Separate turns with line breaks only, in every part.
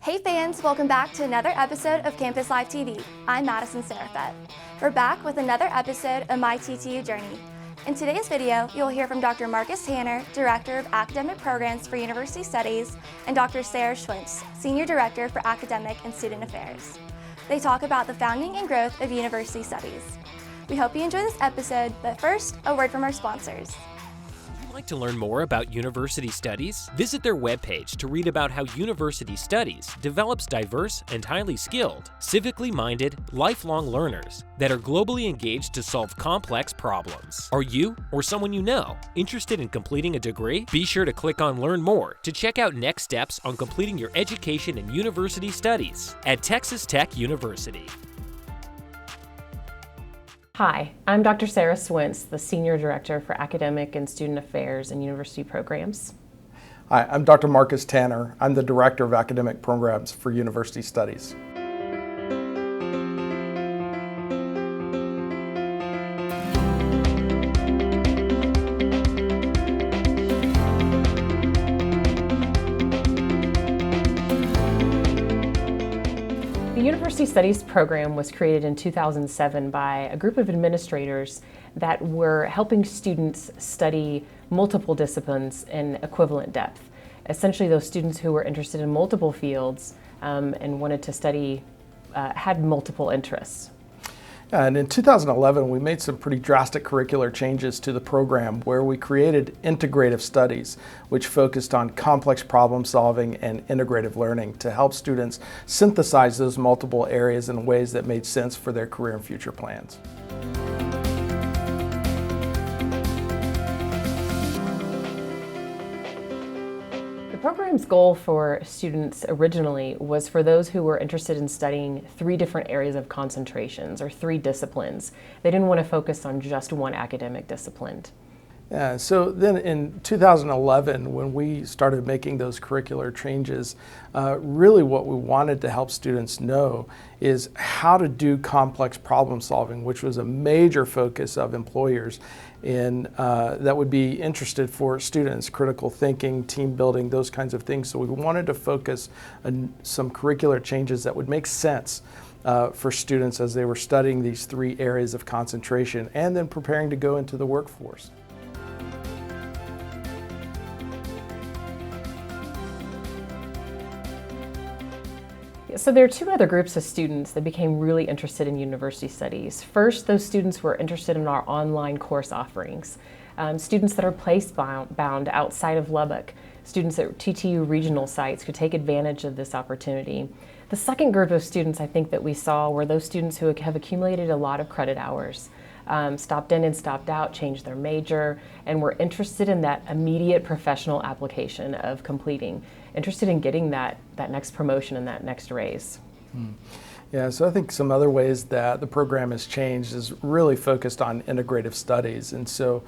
Hey fans, welcome back to another episode of Campus Live TV. I'm Madison Seraphet. We're back with another episode of My TTU Journey. In today's video, you'll hear from Dr. Marcus Tanner, Director of Academic Programs for University Studies, and Dr. Sarah Schwintz, Senior Director for Academic and Student Affairs. They talk about the founding and growth of university studies. We hope you enjoy this episode, but first, a word from our sponsors.
Like to learn more about university studies? Visit their webpage to read about how university studies develops diverse and highly skilled, civically minded, lifelong learners that are globally engaged to solve complex problems. Are you or someone you know interested in completing a degree? Be sure to click on Learn More to check out next steps on completing your education in university studies at Texas Tech University.
Hi, I'm Dr. Sarah Schwintz, the Senior Director for Academic and Student Affairs and University Programs.
Hi, I'm Dr. Marcus Tanner. I'm the Director of Academic Programs for University Studies.
The University Studies program was created in 2007 by a group of administrators that were helping students study multiple disciplines in equivalent depth. Essentially, those students who were interested in multiple fields and wanted to study had multiple interests.
And in 2011, we made some pretty drastic curricular changes to the program where we created integrative studies, which focused on complex problem solving and integrative learning to help students synthesize those multiple areas in ways that made sense for their career and future plans.
The program's goal for students originally was for those who were interested in studying 3 different areas of concentrations or 3 disciplines. They didn't want to focus on just one academic discipline.
Yeah, so then in 2011, when we started making those curricular changes, really what we wanted to help students know is how to do complex problem solving, which was a major focus of employers that would be interested for students, critical thinking, team building, those kinds of things. So we wanted to focus on some curricular changes that would make sense for students as they were studying these 3 areas of concentration and then preparing to go into the workforce.
So there are 2 other groups of students that became really interested in university studies. First, those students were interested in our online course offerings. Students that are place-bound outside of Lubbock, students at TTU regional sites could take advantage of this opportunity. The second group of students I think that we saw were those students who have accumulated a lot of credit hours, stopped in and stopped out, changed their major, and were interested in that immediate professional application of completing, interested in getting that next promotion and that next raise.
Yeah, so I think some other ways that the program has changed is really focused on integrative studies. And so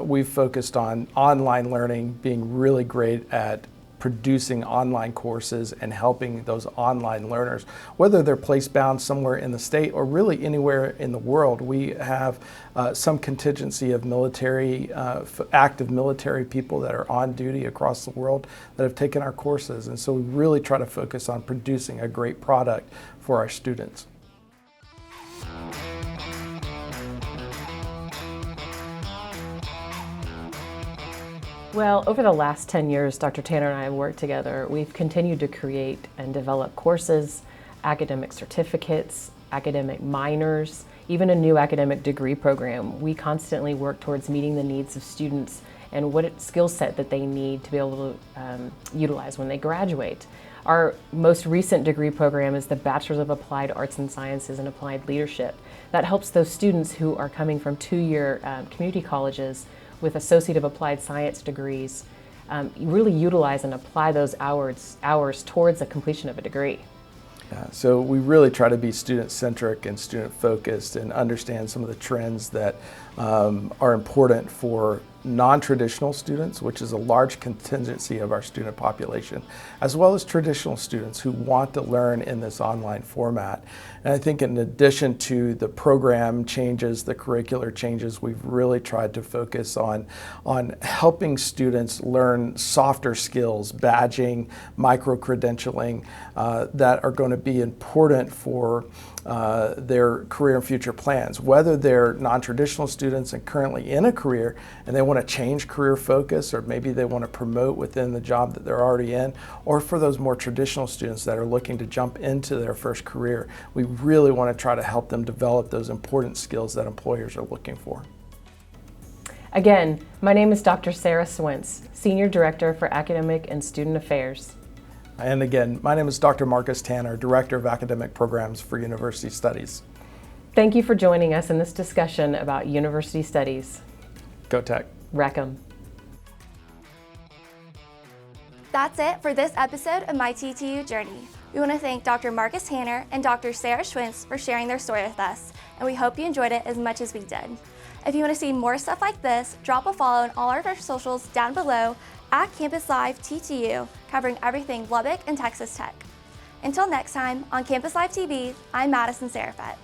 we've focused on online learning, being really great at producing online courses and helping those online learners, whether they're place-bound somewhere in the state or really anywhere in the world. We have some contingency of military, active military people that are on duty across the world that have taken our courses. And so we really try to focus on producing a great product for our students.
Well, over the last 10 years, Dr. Tanner and I have worked together. We've continued to create and develop courses, academic certificates, academic minors, even a new academic degree program. We constantly work towards meeting the needs of students and what skill set that they need to be able to utilize when they graduate. Our most recent degree program is the Bachelor's of Applied Arts and Sciences and Applied Leadership. That helps those students who are coming from 2-year community colleges with Associate of Applied Science degrees, really utilize and apply those hours towards the completion of a degree.
So we really try to be student-centric and student-focused and understand some of the trends that are important for non-traditional students, which is a large contingency of our student population, as well as traditional students who want to learn in this online format. And I think in addition to the program changes, the curricular changes, we've really tried to focus on helping students learn softer skills, badging, micro-credentialing, that are going to be important for their career and future plans. Whether they're non-traditional students and currently in a career and they want to change career focus, or maybe they want to promote within the job that they're already in, or for those more traditional students that are looking to jump into their first career, we really want to try to help them develop those important skills that employers are looking for.
Again, my name is Dr. Sarah Schwintz, Senior Director for Academic and Student Affairs.
And again, my name is Dr. Marcus Tanner, Director of Academic Programs for University Studies.
Thank you for joining us in this discussion about university studies.
Go Tech.
Wreck 'em.
That's it for this episode of My TTU Journey. We want to thank Dr. Marcus Tanner and Dr. Sarah Schwintz for sharing their story with us, and we hope you enjoyed it as much as we did. If you want to see more stuff like this, drop a follow on all of our socials down below at Campus Live TTU, covering everything Lubbock and Texas Tech. Until next time, on Campus Live TV, I'm Madison Seraphet.